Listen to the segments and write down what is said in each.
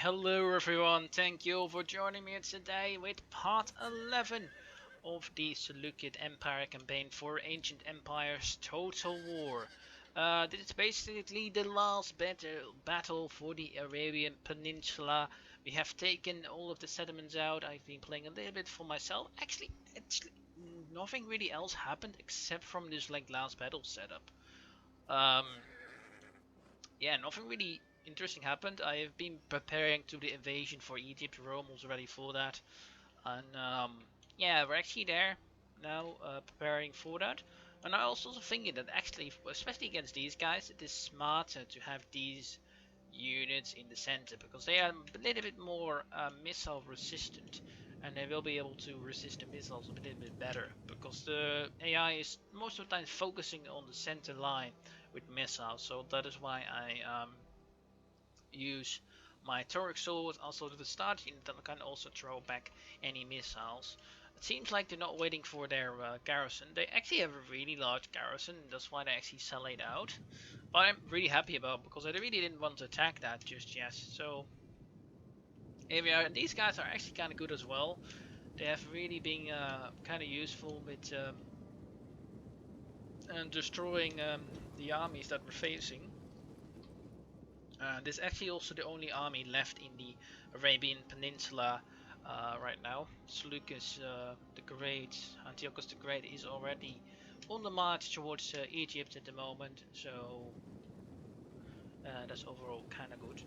Hello everyone, thank you for joining me today with part 11 of the Seleucid Empire campaign for Ancient Empire's Total War. This is basically the last battle for the Arabian Peninsula. We have taken all of the settlements out. I've been playing a little bit for myself. Actually, nothing really else happened except from this last battle setup. Yeah, nothing really interesting happened. I have been preparing to the invasion for Egypt. Rome was ready for that. And yeah, we're actually there now, preparing for that. And I was also thinking that actually, especially against these guys, it is smarter to have these units in the center because they are a little bit more missile resistant, and they will be able to resist the missiles a little bit better because the AI is most of the time focusing on the center line with missiles. So that is why I use my Toric sword also to the start unit that can also throw back any missiles. It seems like they're not waiting for their garrison. They actually have a really large garrison, that's why they actually sell it out. But I'm really happy about because I really didn't want to attack that just yet. So here we are, and these guys are actually kind of good as well. They have really been kind of useful with destroying the armies that we're facing. This is actually also the only army left in the Arabian Peninsula right now. Seleucus the Great, Antiochus the Great is already on the march towards Egypt at the moment, so that's overall kind of good.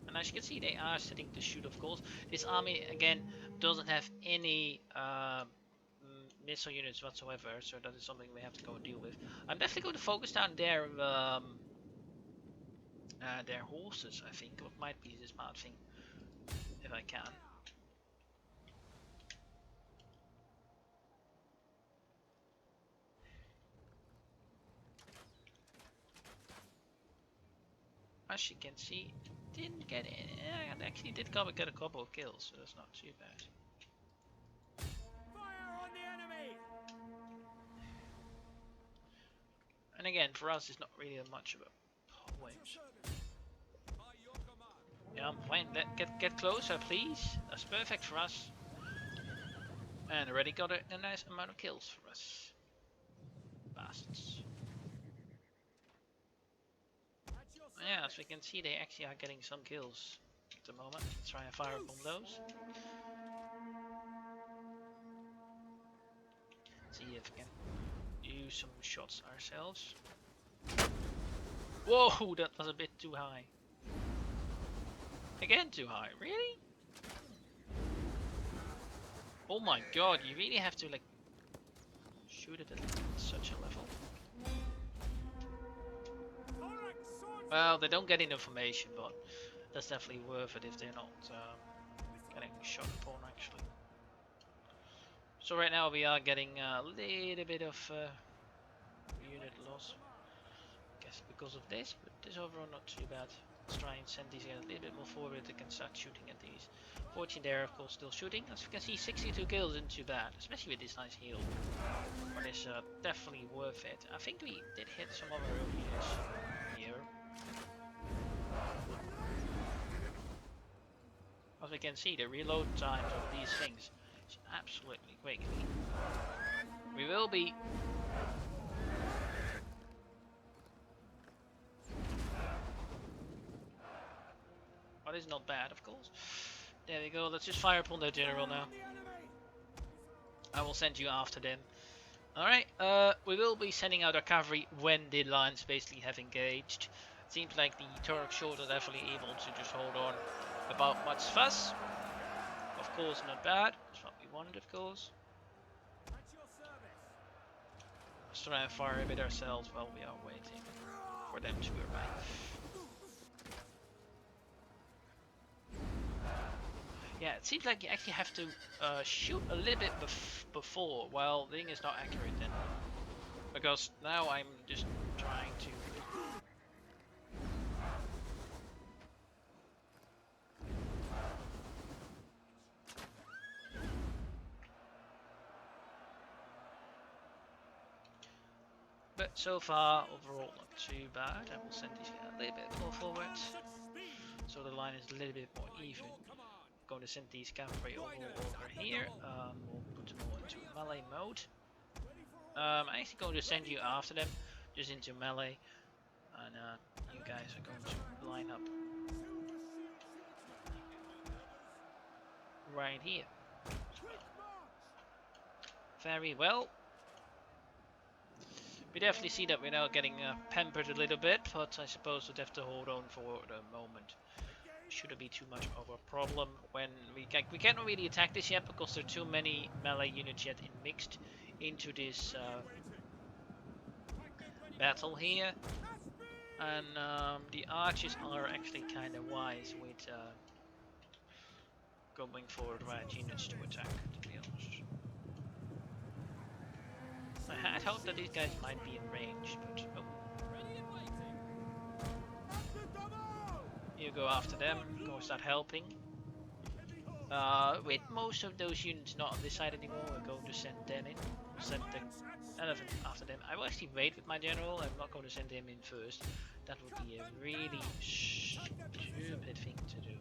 And as you can see, they are setting to shoot, of course. This army, again, doesn't have any missile units whatsoever, so that is something we have to go deal with. I'm definitely going to focus down their horses, I think. What might be the smart thing, if I can. As you can see, didn't get in. I actually did get a couple of kills, so that's not too bad. Fire on the enemy! And again, for us, it's not really much of a point. Yeah, I'm fine. Get closer, please. That's perfect for us. And already got a nice amount of kills for us. Bastards. Yeah, as we can see, they actually are getting some kills at the moment. Let's try and fire upon those. See if we can use some shots ourselves. Whoa, that was a bit too high. Again too high, really? Oh my god, you really have to like shoot it at such a level. Well, they don't get any information, but that's definitely worth it if they're not getting shot upon actually. So right now we are getting a little bit of unit loss. Guess because of this, but this overall not too bad. Let's try and send these guys a little bit more forward. They can start shooting at these. 14 there, of course, still shooting. As you can see, 62 kills isn't too bad, especially with this nice heal. But it's definitely worth it. I think we did hit some other units here. As we can see, the reload times of these things is absolutely quick. We will be but it's not bad, of course. There we go, let's just fire upon their general now. I will send you after them. Alright, we will be sending out our cavalry when the lines basically have engaged. It seems like the Turk short are definitely able to just hold on without much fuss. Of course, not bad. That's what we wanted, of course. Let's try and fire a bit ourselves while we are waiting for them to arrive. Yeah, it seems like you actually have to shoot a little bit before, while the thing is not accurate then. Because now I'm just trying to... But so far, overall, not too bad. I will send these guys a little bit more forward. so the line is a little bit more even. Going to send these cavalry over here. We'll put them all into melee mode. I'm actually going to send you after them, just into melee, and you guys are going to line up right here. Very well. We definitely see that we're now getting pampered a little bit, but I suppose we'd have to hold on for the moment. Shouldn't be too much of a problem when we cannot really attack this yet because there are too many melee units yet mixed into this battle here, and the archers are actually kind of wise with going for the right units to attack, to be honest. I had hoped that these guys might be in range, but oh. You go after them, go start helping. With most of those units not on this side anymore, we're going to send them in. Send the elephant after them. I will actually wait with my general, I'm not going to send him in first. That would be a really stupid thing to do.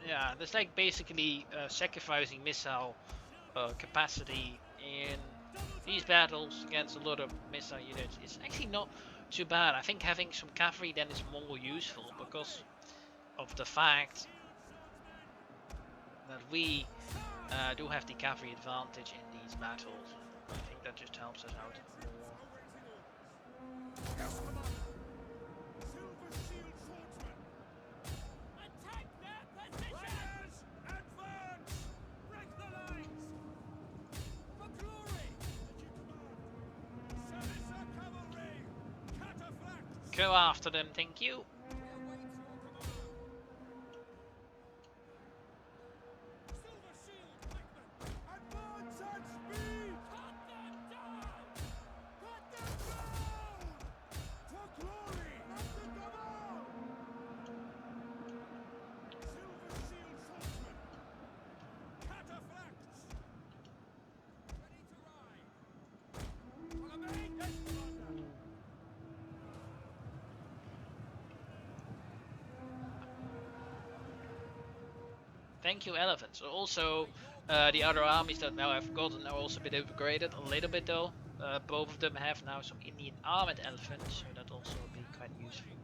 Yeah, there's like basically sacrificing missile capacity in these battles against a lot of missile units. It's actually not too bad. I think having some cavalry then is more useful because of the fact that we do have the cavalry advantage in these battles. I think that just helps us out more. Go after them, thank you. Thank you, elephants. Also, the other armies that now I've gotten are also a bit upgraded, a little bit though. Both of them have now some Indian armored elephants, so that also will be quite useful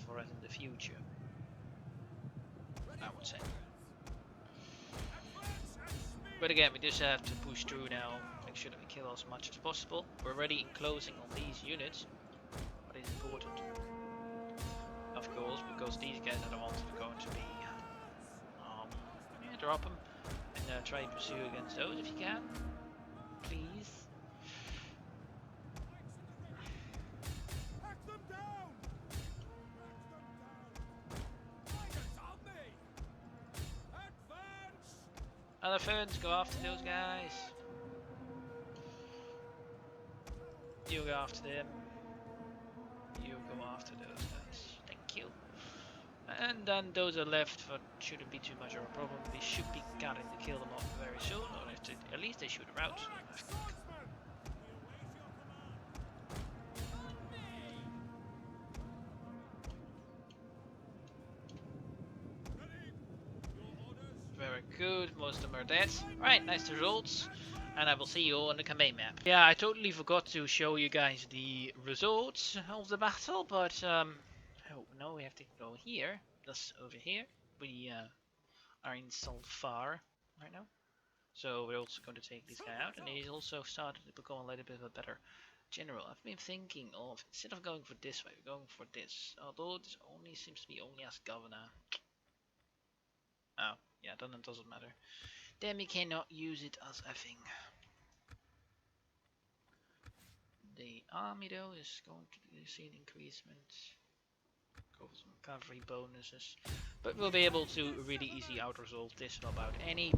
for us in the future, I would say. But again, we just have to push through now, make sure that we kill as much as possible. We're already enclosing on these units, but it's important, of course, because these guys are the ones that are going to be drop them and try and pursue against those if you can, please. Elephants, go after those guys. You go after them. You go after those guys. Thank you. And then those are left, but shouldn't be too much of a problem. We should be getting to kill them off very soon, or at least they should rout. Very good, most of them are dead. Right, nice results. And I will see you all on the campaign map. Yeah, I totally forgot to show you guys the results of the battle, but oh, now we have to go here. That's over here. We are in Salfar right now. So we're also going to take this guy out, and he's also started to become a little bit of a better general. I've been thinking of, instead of going for this way, we're going for this. Although this only seems to be only as governor. Oh, yeah, then it doesn't matter. Then we cannot use it as a thing. The army though is going to see an increasement. Go for some cavalry bonuses. But we'll be able to really easily out-resolve this in about any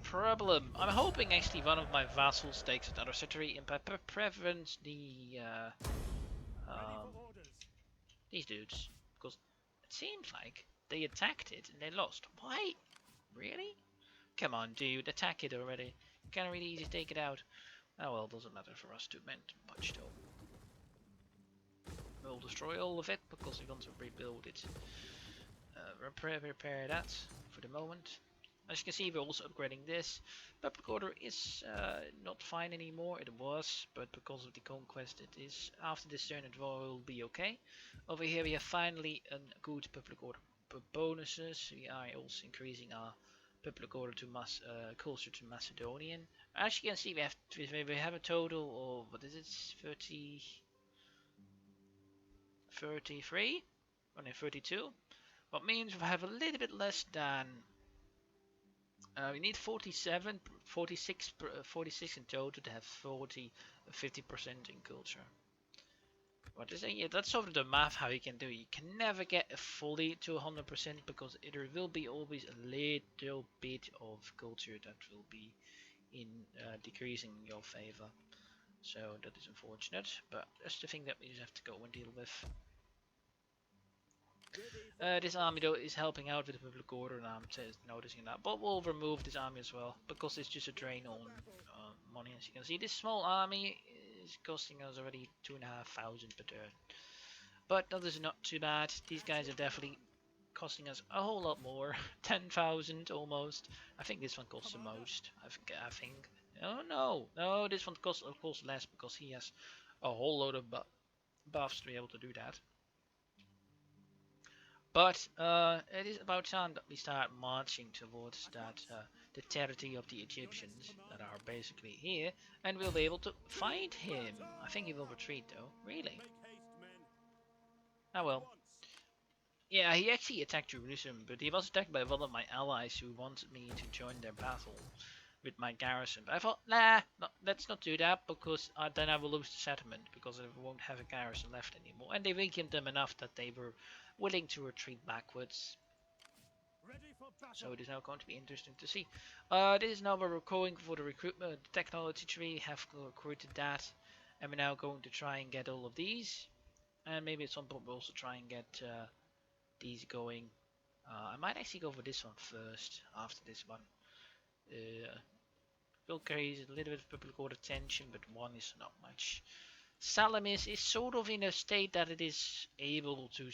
problem. I'm hoping actually one of my vassals takes another city and by preference Ready um, for orders. these dudes, because it seems like they attacked it and they lost. Why? Really? Come on, dude, attack it already. You can really easily take it out. Oh well, doesn't matter for us too much though. We'll destroy all of it because we want to rebuild it. Repair that for the moment. As you can see, we're also upgrading this. Public order is not fine anymore. It was, but because of the conquest, it is. After this turn, it will be okay. Over here, we have finally a good public order bonuses. We are also increasing our public order to culture to Macedonian. As you can see, we have a total of what is it? 30, 33, or no, 32. What means we have a little bit less than we need 47, 46, 46 in total to have 50% in culture. What is it? Yeah, that's sort of the math how you can do it. You can never get fully to 100% because there will be always a little bit of culture that will be in decreasing in your favor. So that is unfortunate, but that's the thing that we just have to go and deal with. This army though is helping out with the public order and I'm noticing that, but we'll remove this army as well because it's just a drain on money. As you can see, this small army is costing us already 2,500 per turn, but that is not too bad. These guys are definitely costing us a whole lot more. 10,000 almost. I think this one costs the most. I think. Oh no, this one costs of course less because he has a whole load of buffs to be able to do that. But it is about time that we start marching towards the territory of the Egyptians that are basically here, and we'll be able to fight him. I think he will retreat though. Really? Oh well. Yeah, he actually attacked Jerusalem, but he was attacked by one of my allies who wanted me to join their battle with my garrison. But I thought, nah, no, let's not do that because then I will lose the settlement because I won't have a garrison left anymore. And they weakened them enough that they were willing to retreat backwards. So it is now going to be interesting to see. This is now where we're going for the recruitment, the technology tree. Have recruited that, and we're now going to try and get all of these, and maybe at some point we'll also try and get these going. I might actually go for this one first after this one. Will carry a little bit of public order tension, but one is not much. Salamis is sort of in a state that it is able to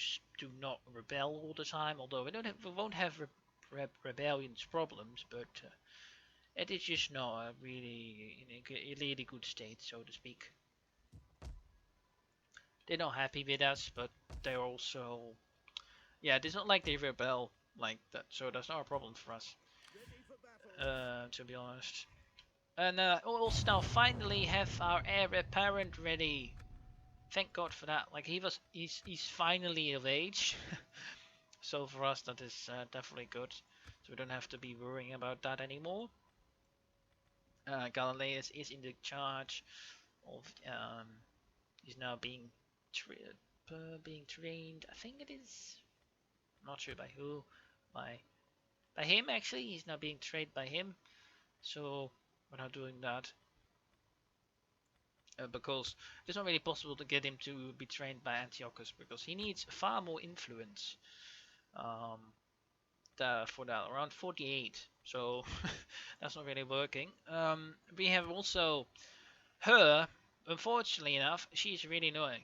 not rebel all the time, although we won't have rebellions problems, but it is just not really in a really good state, so to speak. They're not happy with us, but they're also, yeah, it's not like they rebel like that, so that's not a problem for us, to be honest. And we'll also now finally have our heir apparent ready. Thank God for that. Like he's finally of age. So for us that is definitely good. So we don't have to be worrying about that anymore. Galileus is in the charge of he's now being trained. I think it is. I'm not sure by who. By him actually. He's now being trained by him. So we're not doing that. Because it's not really possible to get him to be trained by Antiochus because he needs far more influence for that, around 48, so that's not really working. We have also her, unfortunately enough, she's really annoying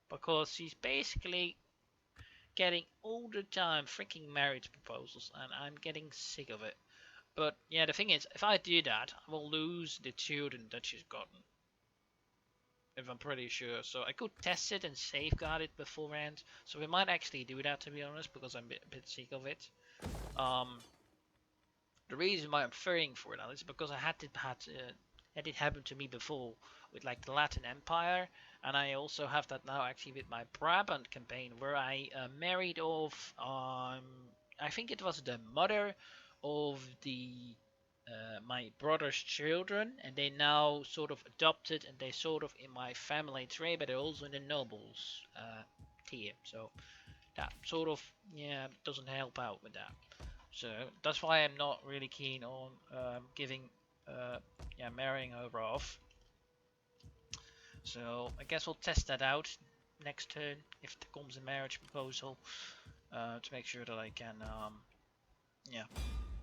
because she's basically getting all the time freaking marriage proposals and I'm getting sick of it. But yeah, the thing is, if I do that, I will lose the children that she's gotten. If I'm pretty sure. So I could test it and safeguard it beforehand. So we might actually do that, to be honest, because I'm a bit sick of it. The reason why I'm fearing for that is because I had it happen to me before with like the Latin Empire, and I also have that now actually with my Brabant campaign where I married off. I think it was the mother of the my brother's children, and they now sort of adopted, and they sort of in my family tree, but they're also in the nobles tier. So that sort of doesn't help out with that. So that's why I'm not really keen on giving, marrying her off. So I guess we'll test that out next turn if there comes a marriage proposal to make sure that I can,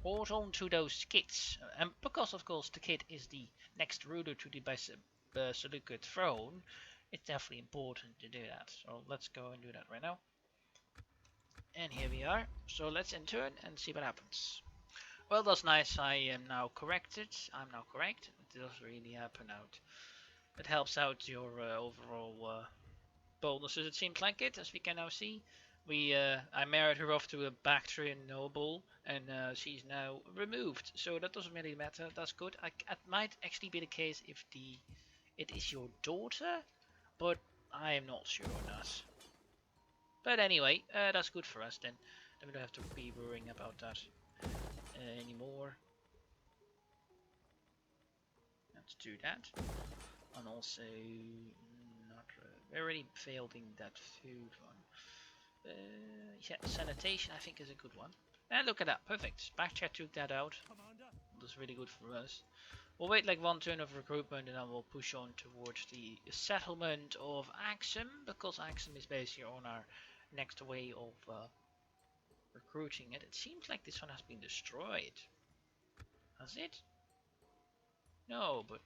hold on to those kids. And because of course the kid is the next ruler to the Seleucid throne, it's definitely important to do that. So let's go and do that right now. And here we are. So let's enter and see what happens. Well, that's nice. I am now corrected. I'm now correct. It does really happen out. It helps out your overall bonuses. It seems like it, as we can now see. I married her off to a Bactrian noble, and she's now removed. So that doesn't really matter. That's good. It might actually be the case if it is your daughter, but I am not sure on that. But anyway, that's good for us then. Then we don't have to be worrying about that anymore. Let's do that. And also, not we already failed in that food one. Yeah, sanitation I think is a good one. And look at that, perfect. Backchat took that out. That's really good for us. We'll wait like one turn of recruitment and then we'll push on towards the settlement of Axum, because Axum is basically on our next way of recruiting it. It seems like this one has been destroyed. Has it? No, but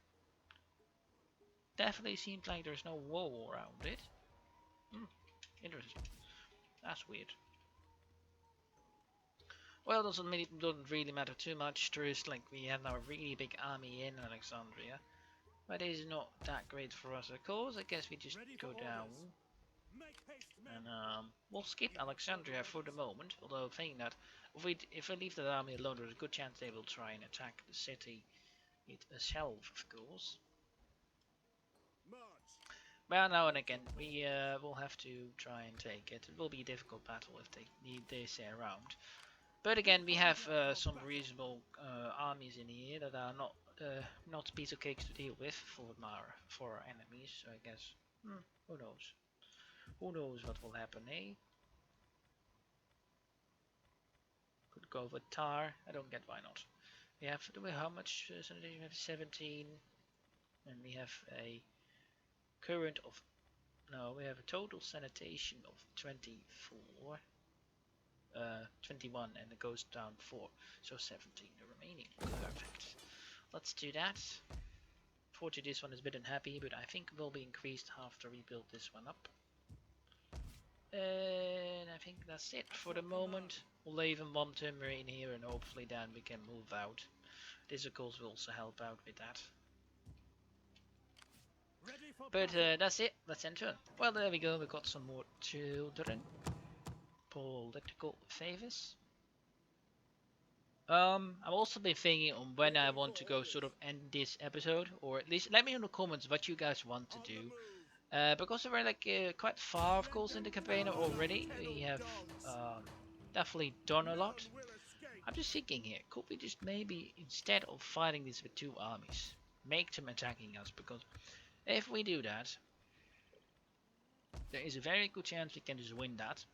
definitely seems like there's no wall around it. Interesting. That's weird. Well, doesn't really matter too much. There is like we have now a really big army in Alexandria, but it is not that great for us. Of course, I guess we just go down and we'll skip Alexandria for the moment. Although saying that, if we leave the army alone, there's a good chance they will try and attack the city itself, of course. Well, now and again, we will have to try and take it. It will be a difficult battle if they need this around. But again, we have some reasonable armies in here that are not piece of cakes to deal with for our enemies. So I guess, who knows? Who knows what will happen, eh? Could go with tar. I don't get why not. We have how much? We have 17, and we have a current of we have a total sanitation of 24. 21 and it goes down 4, so 17 the remaining. Perfect. Let's do that. Fortunately this one is a bit unhappy, but I think will be increased after we build this one up. And I think that's it for the moment. We'll leave in one timber in here and hopefully then we can move out. This of course will also help out with that. But that's it. Let's enter. Well, there we go. We got some more children. Political favors. I've also been thinking on when I want to go sort of end this episode, or at least let me know in the comments what you guys want to do. Because we're like quite far, of course, in the campaign already. We have definitely done a lot. I'm just thinking here, could we just maybe, instead of fighting this with 2 armies, make them attacking us? Because if we do that, there is a very good chance we can just win that.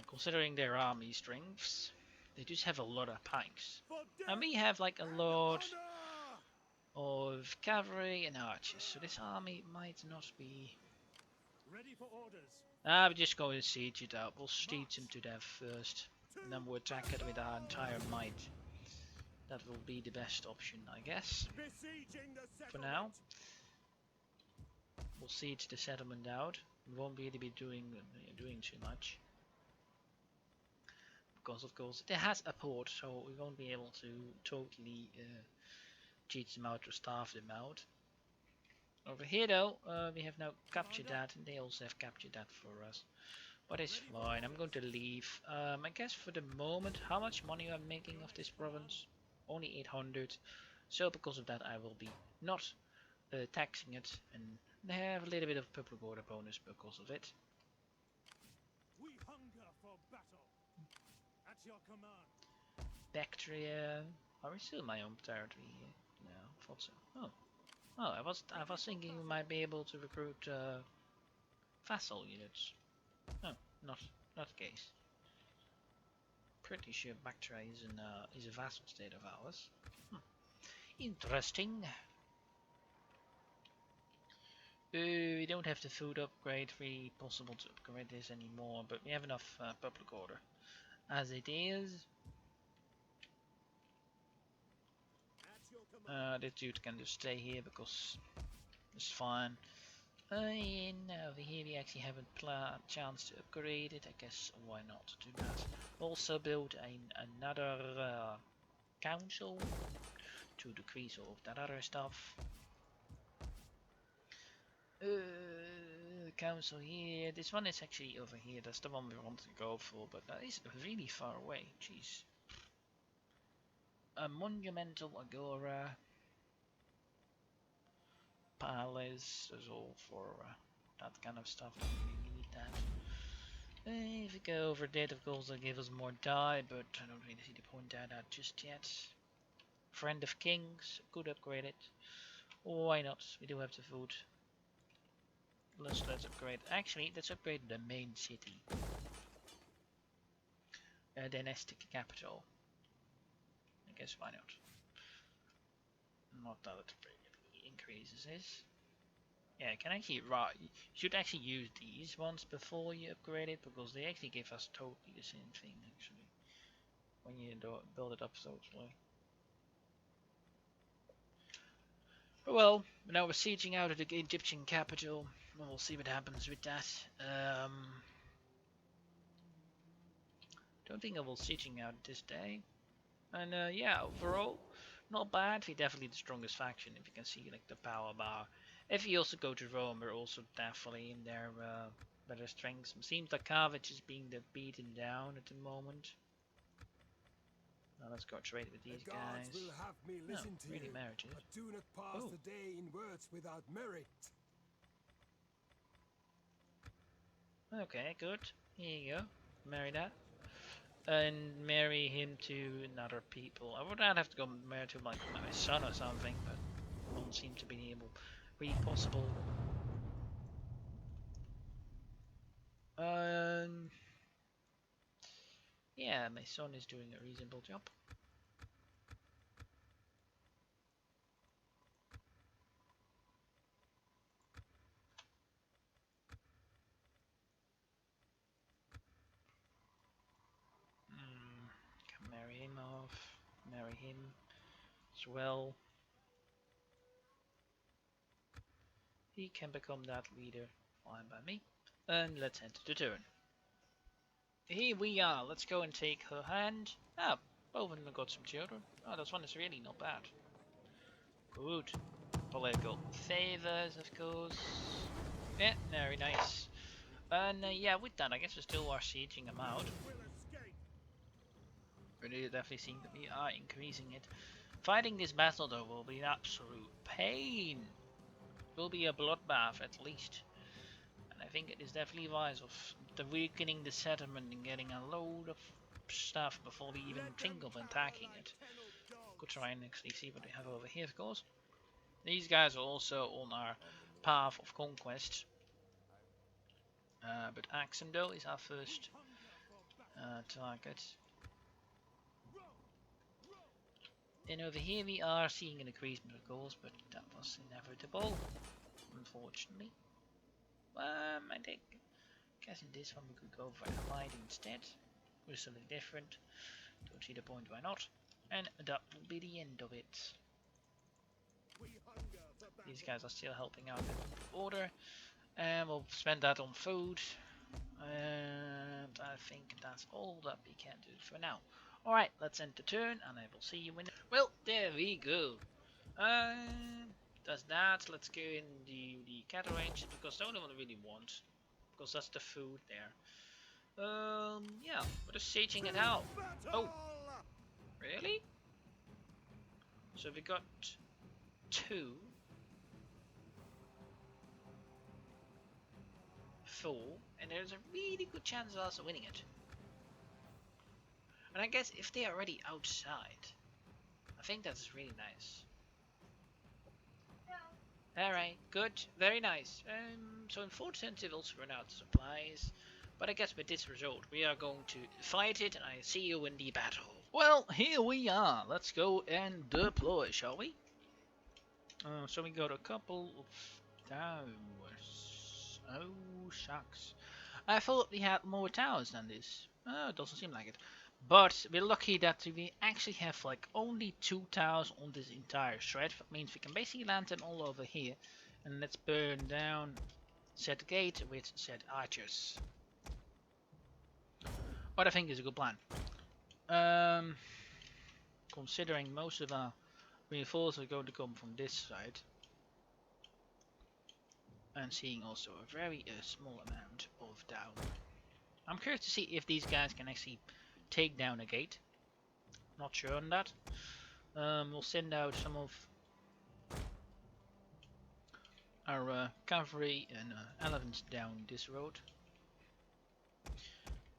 Considering their army strengths, they just have a lot of pikes, and we have like a lot of cavalry and archers, so this army might not be ready for orders. we're just going to siege it out. We'll siege them to death first, and then we'll attack it with our entire might. That will be the best option, I guess. For now, we'll siege the settlement out. We won't really be doing too much. Because of course it has a port, so we won't be able to totally cheat them out or starve them out. Over here though, we have now captured that, and they also have captured that for us. But it's fine, I'm going to leave. I guess for the moment, how much money I'm making of this province? Only 800. So because of that I will be not taxing it, and they have a little bit of public order bonus because of it. We hunger for battle. At your command. Bactria. Are we still in my own territory here? No, I thought so. Oh, I was thinking we might be able to recruit vassal units. Oh, not the case. pretty sure Bactria is a vassal state of ours. Interesting. We don't have the food upgrade, really possible to upgrade this anymore, but we have enough public order as it is. This dude can just stay here because it's fine. And over here we actually haven't chance to upgrade it. I guess why not do that? Also build another council to decrease all of that other stuff. Council here. This one is actually over here. That's the one we want to go for, but that is really far away. Jeez. A monumental agora. Palace. Is all for that kind of stuff. Don't really need that. If we go over there, of course, they'll give us more die, but I don't really see the point at that just yet. Friend of Kings. Could upgrade it. Why not? We do have the food. Let's upgrade. Actually, let's upgrade the main city. Dynastic capital. I guess why not? Not that it really increases this. Yeah, can actually you should actually use these ones before you upgrade it because they actually give us totally the same thing actually when you build it up totally. Well, now we're sieging out of the Egyptian capital. We'll see what happens with that. Don't think I will sieging out this day. And yeah, overall, not bad. We're definitely the strongest faction if you can see like the power bar. If you also go to Rome, we're also definitely in their better strengths. It seems like Carthage is being beaten down at the moment. Now let's go trade with these guys. Will have me listen to really you, marriages. but do not pass the day in words without merit. Okay, good. Here you go. Marry that. And marry him to another people. I would not have to go marry to like my son or something, but won't seem to be really possible. Yeah, my son is doing a reasonable job. Can marry him off. Marry him as well. He can become that leader. Fine by me. And let's enter the turn. Here we are. Let's go and take her hand. Ah, both of them got some children. Oh, this one is really not bad. Good. Political favors, of course. Yeah, very nice. And yeah, with that, I guess we still are sieging them out. But it definitely seems that we are increasing it. Fighting this battle, though, will be an absolute pain. It will be a bloodbath, at least. And I think it is definitely wise of the weakening the settlement and getting a load of stuff before we even think of attacking it. Could try and actually see what we have over here, of course. These guys are also on our path of conquest. But Axendale is our first target. And over here we are seeing an increasement of course, but that was inevitable, unfortunately. I think, guess in this one we could go for Allied instead, with something different. Don't see the point, why not? And that will be the end of it. These guys are still helping out with the order, and we'll spend that on food. And I think that's all that we can do for now. Alright, let's end the turn, and I will see you in. Well, there we go. Does that. Let's go in the cattle range, because the only one I really want, because that's the food there. Yeah, we're just sieging it out. Oh, really? So we got 2, 4, and there's a really good chance of us winning it. And I guess if they are already outside, I think that's really nice. Alright, good, very nice. So unfortunately we'll also run out of supplies, But I guess with this result, we are going to fight it, and I see you in the battle. Well, here we are. Let's go and deploy, shall we? So we got a couple of towers. Oh, shucks. I thought we had more towers than this. It doesn't seem like it. But we're lucky that we actually have like only 2 towers on this entire shred. That means we can basically land them all over here. And let's burn down said gate with said archers. What I think is a good plan. Considering most of our reinforcements are going to come from this side. And seeing also a very small amount of down. I'm curious to see if these guys can actually take down a gate. Not sure on that. We'll send out some of our cavalry and elephants down this road.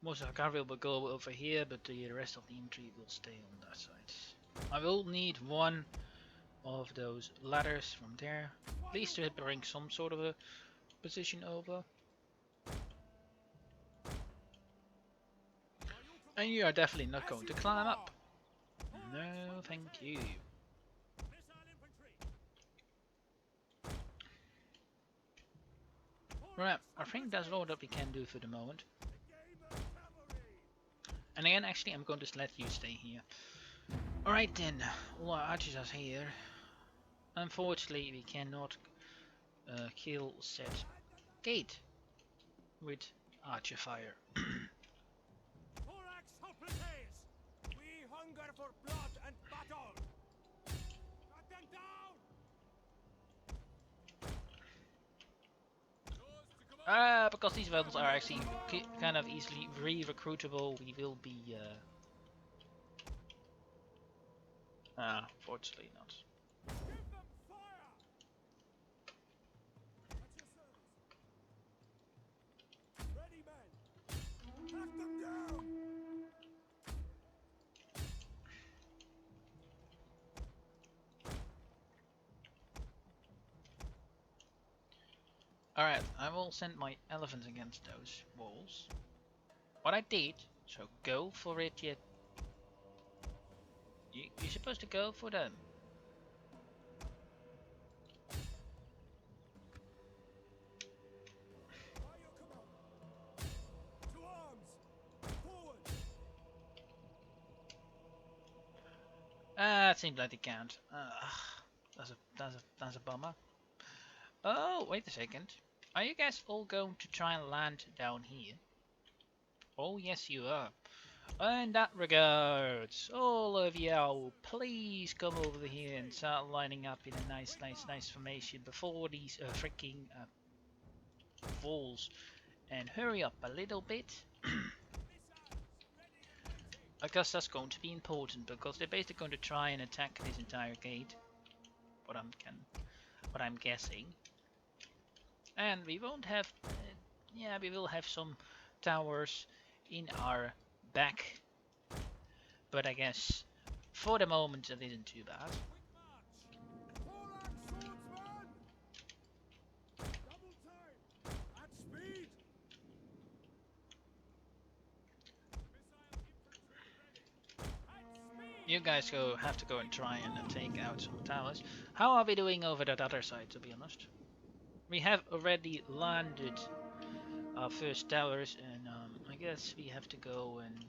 Most of our cavalry will go over here, but the rest of the infantry will stay on that side. I will need one of those ladders from there, at least to bring some sort of a position over. And you are definitely not going to climb up. No, thank you. Right, I think that's all that we can do for the moment. And again, actually, I'm going to let you stay here. Alright then, all our archers are here. Unfortunately, we cannot kill said gate with archer fire. We hunger for blood and battle. Cut them down. Because these rebels are actually kind of easily re-recruitable, we will be fortunately not. Give them fire. At your service. Ready, men. Cut them down. Alright, I will send my elephants against those walls. What I did, so go for it yet. You're supposed to go for them. By your command. To arms. Forward. It seems like they can't. That's a bummer. Oh, wait a second. Are you guys all going to try and land down here? Oh, yes, you are. In that regards, all of y'all, please come over here and start lining up in a nice formation before these freaking falls. And hurry up a little bit. I guess that's going to be important because they're basically going to try and attack this entire gate. What I'm guessing. And we won't have, yeah, we will have some towers in our back, but I guess for the moment it isn't too bad. You guys have to go and try and take out some towers. How are we doing over that other side, to be honest? We have already landed our first towers, and I guess we have to go and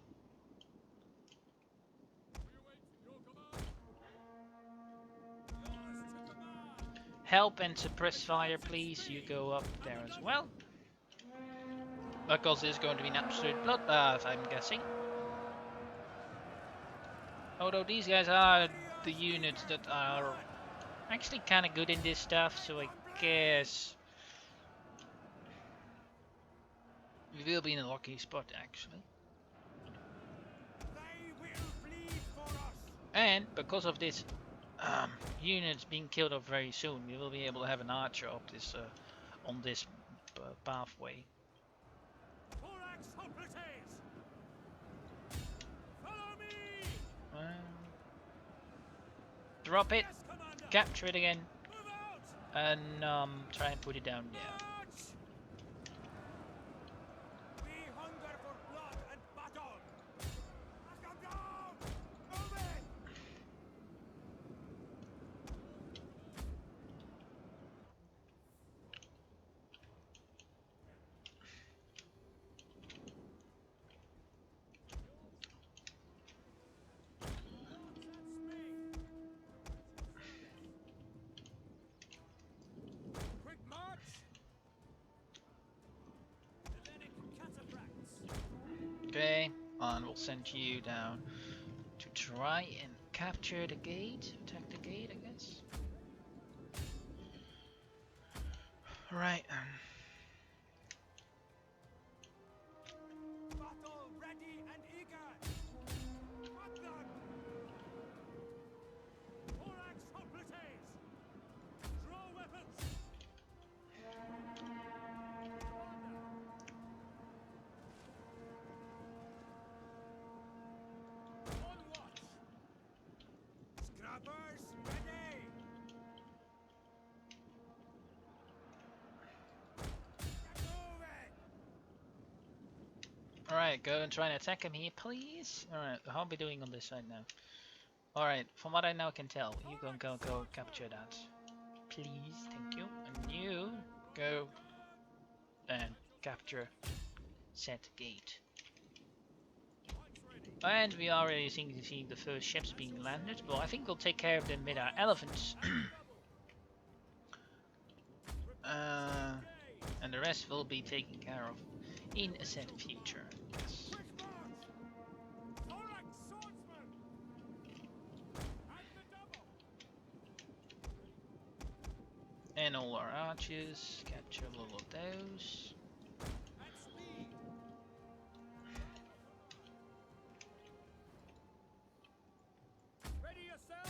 help and suppress fire, please. You go up there as well, because there's going to be an absolute bloodbath, I'm guessing. Although these guys are the units that are actually kind of good in this stuff, so I guess we will be in a lucky spot actually. And because of this units being killed off very soon, we will be able to have an archer up this on this pathway. Drop it, capture it again, and try and put it down. Yeah. And we'll send you down to try and capture the gate. Attack the gate, I guess. Right. Battle ready and eager. At them. Thorax hoplites. Draw weapons. On watch. Scrappers ready. Get moving. Alright, go and try and attack him here, please. Alright, how are we doing on this side now? Alright, from what I now can tell, you go capture that. Please, thank you. And you go and capture said gate. And we are already seeing the first ships being landed. Well, I think we'll take care of them with our elephants. And the rest will be taken care of in a set future, I guess. Quick march. Thorax swordsman. At the double. And all our archers, capture all of those. At speed. Ready yourself.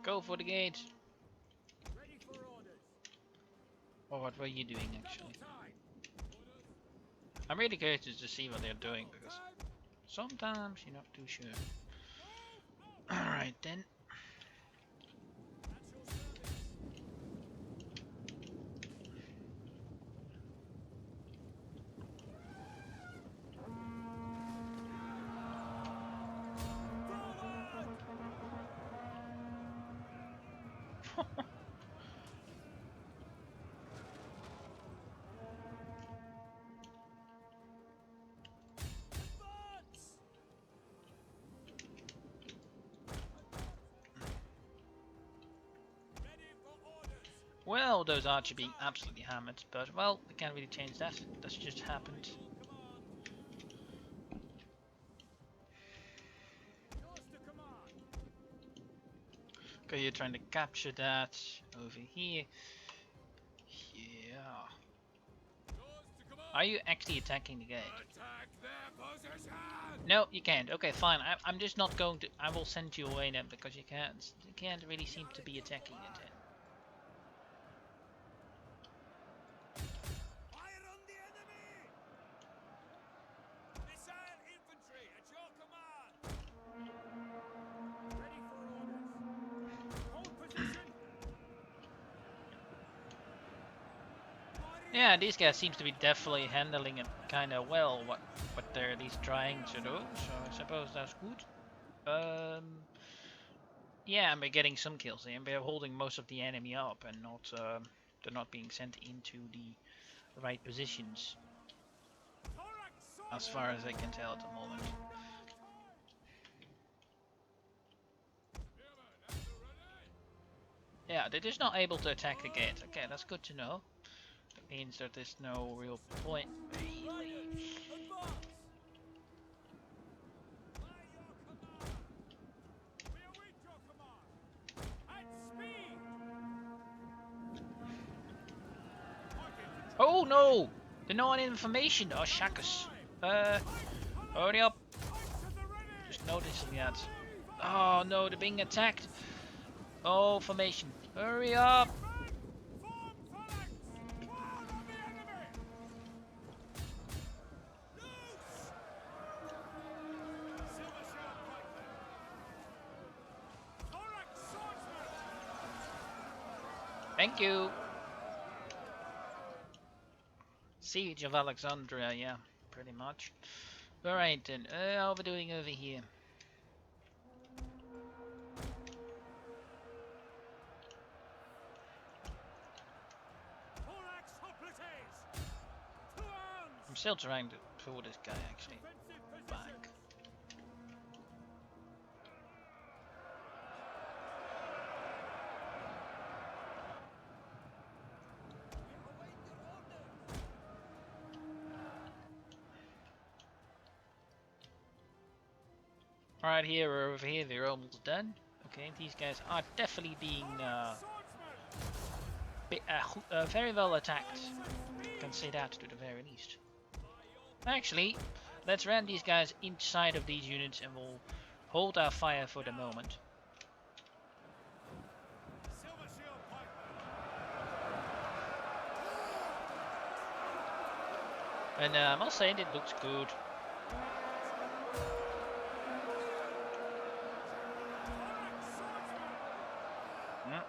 Go for the gate. Ready for orders. Or what were you doing actually? Double time. I'm really curious to see what they're doing because sometimes you're not too sure. Alright then. At your service. Advance. Ready for orders. Well, those archers being absolutely hammered, but well, we can't really change that. That's just happened. Yours to command. Okay, you're trying to capture that over here. Yeah. Yours to command. Are you actually attacking the gate? Attack their position. No, you can't. Okay, fine. I'm just not going to. I will send you away then because you can't. You can't really seem to be attacking it. Then. Fire on the enemy. Missile infantry at your command. Ready for orders. Hold position. Yeah, these guys seems to be definitely handling it kind of well. What they're at least trying to do. So I suppose that's good. Yeah, and we're getting some kills here, and we're holding most of the enemy up, and not they're not being sent into the right positions, as far as I can tell at the moment. Yeah, they're just not able to attack the gate. Okay, that's good to know. That means that there's no real point. Advance. By your command. We await your command. At speed. Oh no! They're not in information. Oh, shackers. Hurry up. Just noticing that. Oh no, they're being attacked. Oh, formation. Hurry up. Form phalanx. Fire on the enemy. Loose. Silver shell pikemen. Thorax swordsman. Thank you. Siege of Alexandria, yeah, pretty much. Alright then, how are we doing over here? Thorax hoplites. To arms. I'm still trying to pull this guy actually Defensive back. positions. We await your orders. Alright, here or over here, they're almost done. Okay, these guys are definitely being very well attacked. Can say that to the very least. Actually, let's ram these guys inside of these units and we'll hold our fire for the moment. And I must say, it looks good. Mm.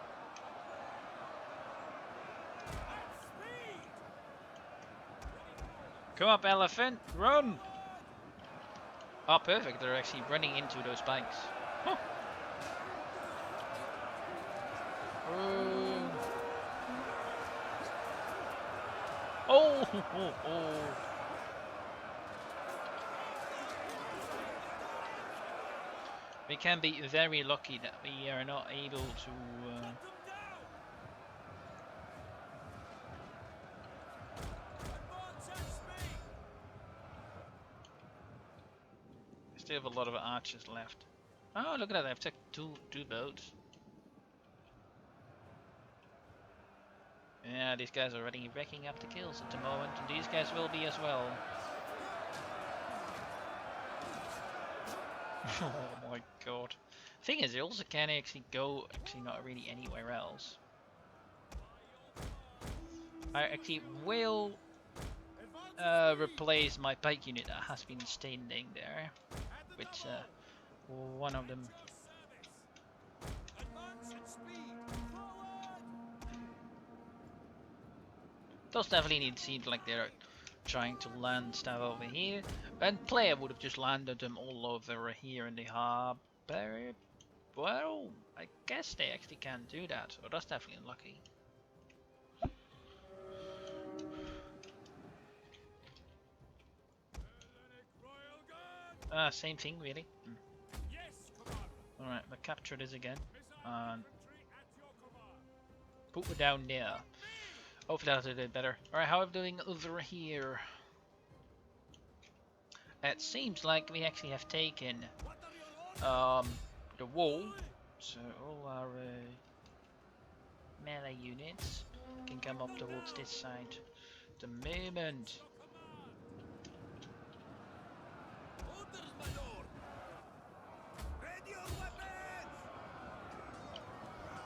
Come up, elephant, run! Oh, perfect, they're actually running into those bikes. Huh. Oh, oh, oh. We can be very lucky that we are not able to still have a lot of archers left. Oh, look at that, I've taken two boats. Yeah, these guys are already racking up the kills at the moment, and these guys will be as well. Oh my god. Thing is, they also can actually go, not really anywhere else. I actually will replace my pike unit that has been standing there with one of them. Those definitely seem like they're trying to land stuff over here, and player would have just landed them all over here in the harbor. Well, I guess they actually can do that, so that's definitely unlucky. Same thing really. Alright, we'll capture this again and put it down there. Hopefully that'll do better. Alright, how are we doing over here? It seems like we actually have taken the wall, so all our melee units can come up towards this side. The moment.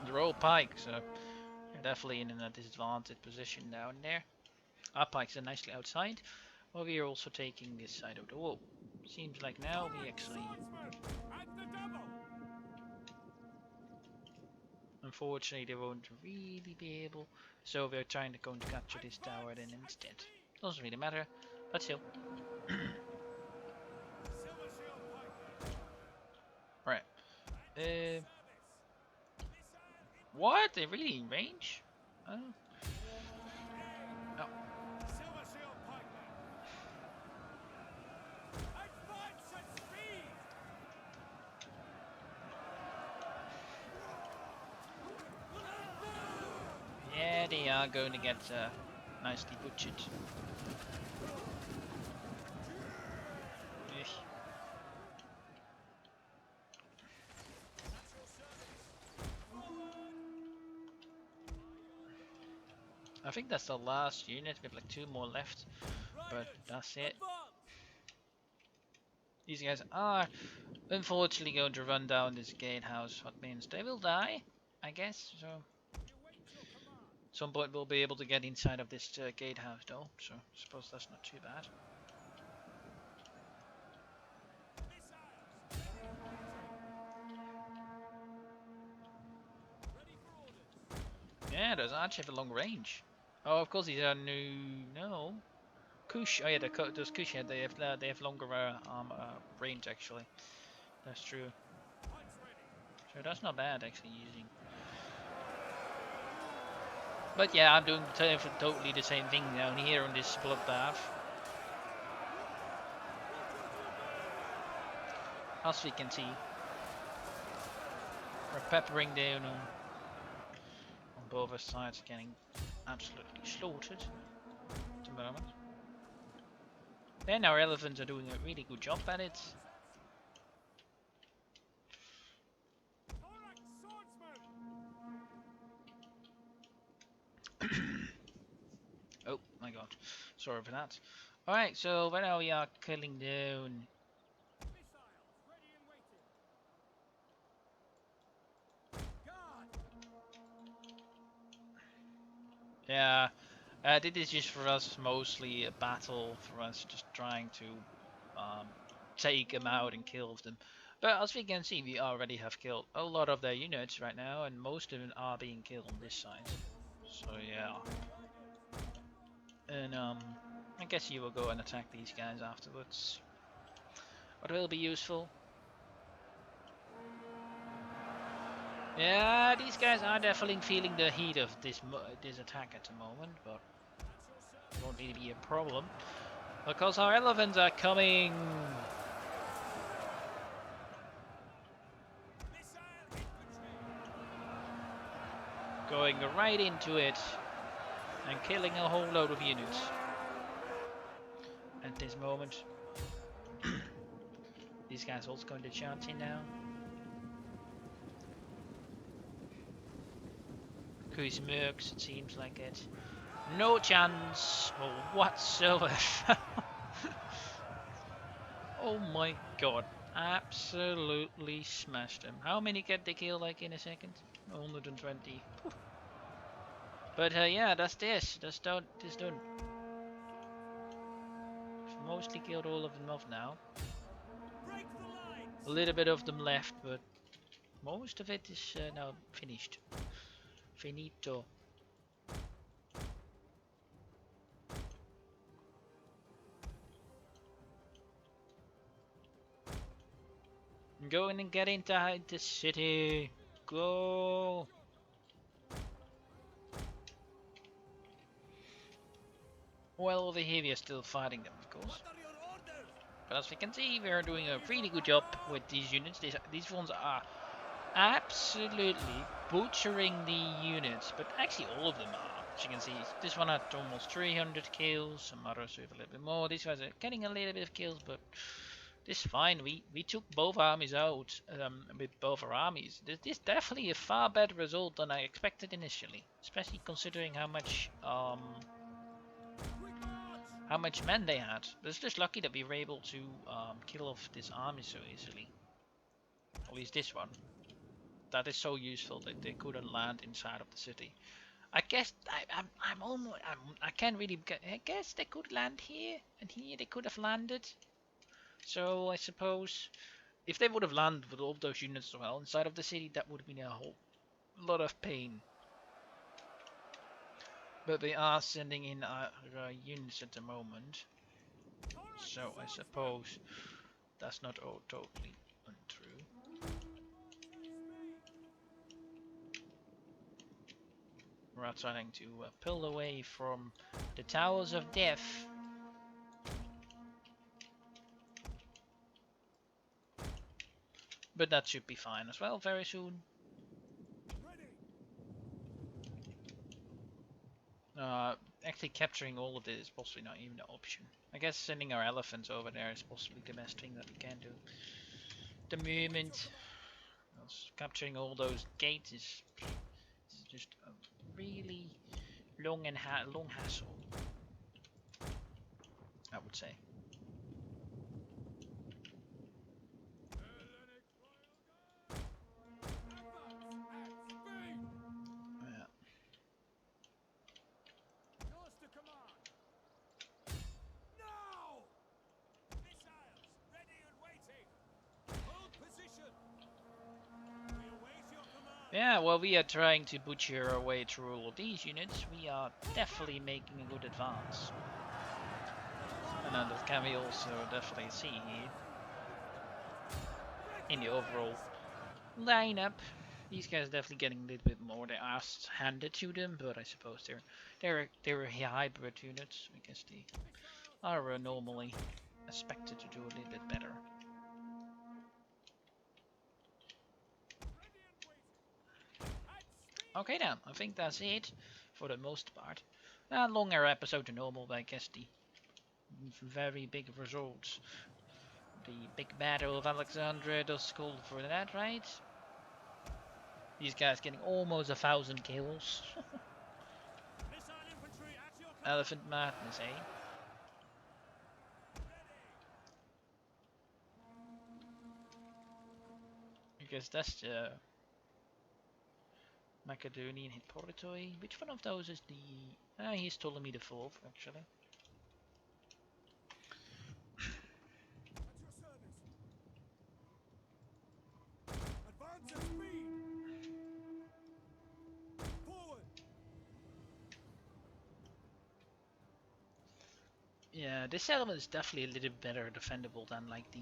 They're all pikes, so they're definitely in a disadvantaged position down there. Our pikes are nicely outside, while we are also taking this side of the wall. Seems like now we actually... Unfortunately, they won't really be able, so we're trying to go and capture this tower then instead. Doesn't really matter, but still. Right. What? They're really in range? Oh. Oh. Yeah, they are going to get nicely butchered. Ugh. I think that's the last unit. We have like 2 more left, but that's it. These guys are unfortunately going to run down this gatehouse, what means they will die, I guess. So some point we'll be able to get inside of this gatehouse though, so I suppose that's not too bad. Yeah, those archers have a long range. Oh, of course these are new. No, Kush. Oh yeah, those Kush. Yeah, they have longer range actually. That's true. So that's not bad actually using. But yeah, I'm doing totally the same thing down here on this bloodbath. As we can see, we're peppering down on both sides, getting absolutely slaughtered at the moment. And our elephants are doing a really good job at it. god. Sorry for that. Alright, so right now we are killing down. Missiles ready and waiting. Guard! Yeah, this is just for us mostly a battle for us just trying to take them out and kill them. But as we can see, we already have killed a lot of their units right now, and most of them are being killed on this side. So yeah, and I guess you will go and attack these guys afterwards. What will be useful? Yeah, these guys are definitely feeling the heat of this attack at the moment, but it won't really be a problem because our elephants are coming. Missile infantry! Going right into it and killing a whole load of units at this moment. These guys also going to charge in now. Who's mercs, it seems like it. No chance whatsoever. Oh my god. Absolutely smashed them. How many get they kill like in a second? 120. But yeah, that's this. That's done. This done. Mostly killed all of them off now. Break the lines! A little bit of them left, but most of it is now finished. Finito. Go in and get inside the city. Go. Well, over here we are still fighting them, of course. What are your orders? But as we can see, we are doing a really good job with these units. These ones are absolutely butchering the units, but actually all of them are. As you can see, this one had almost 300 kills, some others with a little bit more. These guys are getting a little bit of kills, but this is fine. We took both armies out with both our armies. This is definitely a far better result than I expected initially, especially considering how much Quick march! men they had. But it's just lucky that we were able to kill off this army so easily. At least this one. That is so useful that they couldn't land inside of the city. I guess I can't really. I guess they could land here and here. They could have landed. So I suppose if they would have landed with all those units as well inside of the city, that would have been a whole lot of pain. But they are sending in units at the moment, so I suppose that's not all totally untrue. We're trying to pull away from the Towers of Death. But that should be fine as well very soon. Actually capturing all of this is possibly not even an option. I guess sending our elephants over there is possibly the best thing that we can do. The moment capturing all those gates is just a really long hassle, I would say. Yeah. Yours to command! Now! Missiles ready and waiting! Hold position! We await your command! Yeah, well, we are trying to butcher our way through all of these units. We are definitely making a good advance. And that can we also definitely see here in the overall lineup. These guys are definitely getting a little bit more their ass handed to them, but I suppose they're hybrid units. I guess they are normally expected to do a little bit better. Okay then, I think that's it for the most part. A longer episode than normal, but I guess the very big results. The big battle of Alexandria does call for that, right? These guys getting almost 1,000 kills. Missile infantry at your Elephant madness, eh? Because that's the Macedonian Hippolytoi. Which one of those is the... he's telling me the fourth, actually. At your service. Advance at speed. Forward. Yeah, this settlement is definitely a little better defendable than like the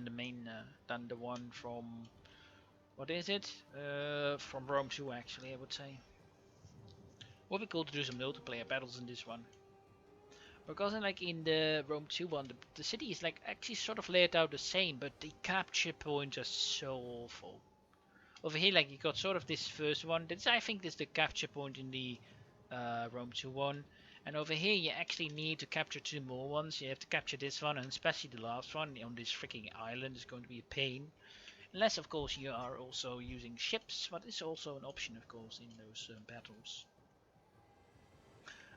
main than the one from what is it? From Rome 2 actually, I would say. Would be cool to do some multiplayer battles in this one. Because in the Rome 2 one, the city is like actually sort of laid out the same, but the capture points are so awful. Over here, like you got sort of this first one. This I think is the capture point in the Rome 2 one. And over here, you actually need to capture two more ones. You have to capture this one, and especially the last one on this freaking island is going to be a pain. Unless, of course, you are also using ships, but it's also an option, of course, in those battles.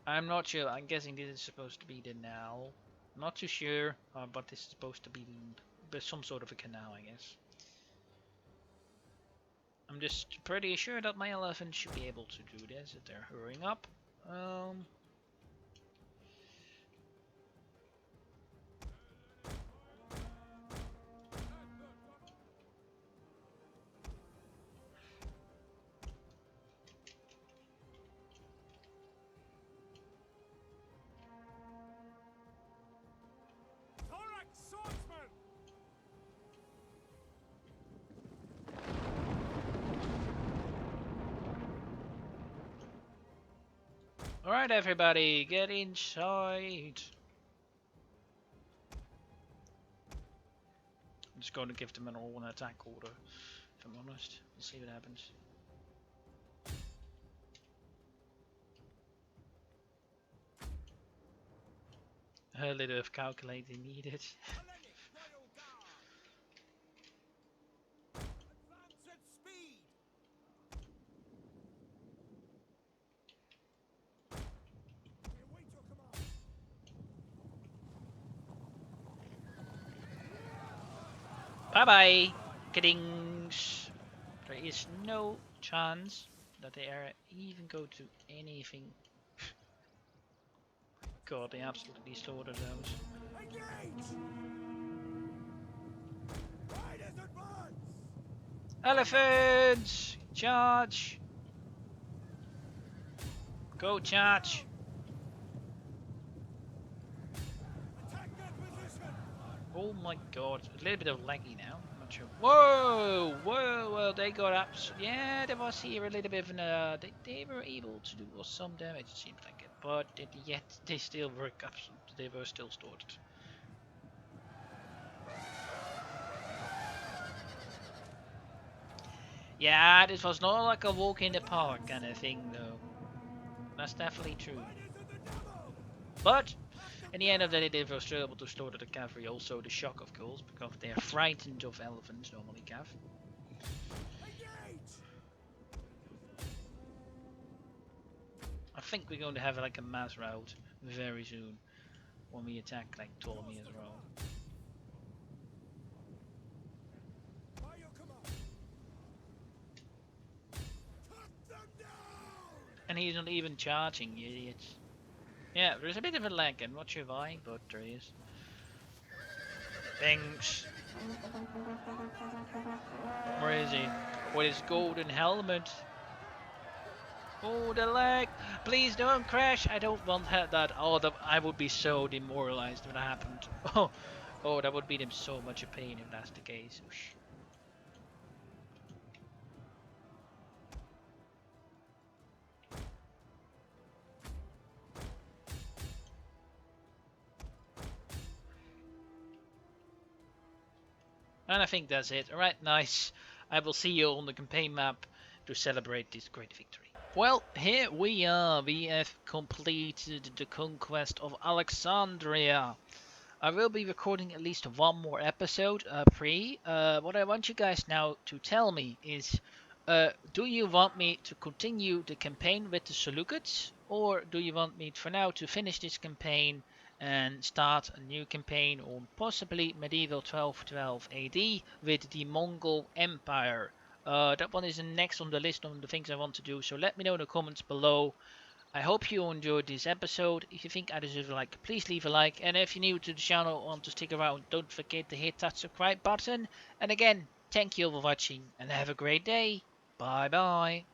I'm not sure. I'm guessing this is supposed to be the canal. Not too sure, but this is supposed to be some sort of a canal, I guess. I'm just pretty sure that my elephant should be able to do this if they're hurrying up. Thorax swordsman. Alright, everybody, get inside. I'm just going to give them an attack order, if I'm honest. We'll see what happens. A little of calculating needed. Hellenic royal guard. Advance at speed. We await your command. Bye bye, kiddings. There is no chance that they are even go to anything. God, they absolutely slaughtered those. Engage. Riders advance. Elephants! Charge! Go charge! Attack that position. Oh my god, a little bit of laggy now. I'm not sure. Whoa! Whoa! Well, they got up. Yeah, there was here a little bit of an. They were able to do some damage, it seems like it. But yet, they still were up. They were still stored. Yeah, this was not like a walk in the park kind of thing, though. That's definitely true. Riders of the devil. But in the end of the day, they were still able to slaughter the cavalry. Also, the shock, of course, because they are frightened of elephants, normally, cav. Engage. I think we're going to have like a mass rout very soon when we attack like Ptolemy as well. By your command. Cut them down. And he's not even charging, you idiots. Yeah, there's a bit of a lag, I'm not sure why, but there is. Thanks. Where is he? With his golden helmet. Oh, the lag! Please don't crash! I don't want that. Oh, I would be so demoralized if that happened. Oh, that would be them so much a pain if that's the case. Oosh. And I think that's it. Alright, nice. I will see you on the campaign map to celebrate this great victory. Well, here we are. We have completed the conquest of Alexandria. I will be recording at least one more episode pre. What I want you guys now to tell me is, do you want me to continue the campaign with the Seleucids? Or do you want me for now to finish this campaign and start a new campaign on possibly medieval 1212 AD with the Mongol Empire? That one is next on the list of the things I want to do, so let me know in the comments below. I hope you enjoyed this episode. If you think I deserve a like, please leave a like. And if you're new to the channel and want to stick around, don't forget to hit that subscribe button. And again, thank you all for watching and have a great day. Bye bye.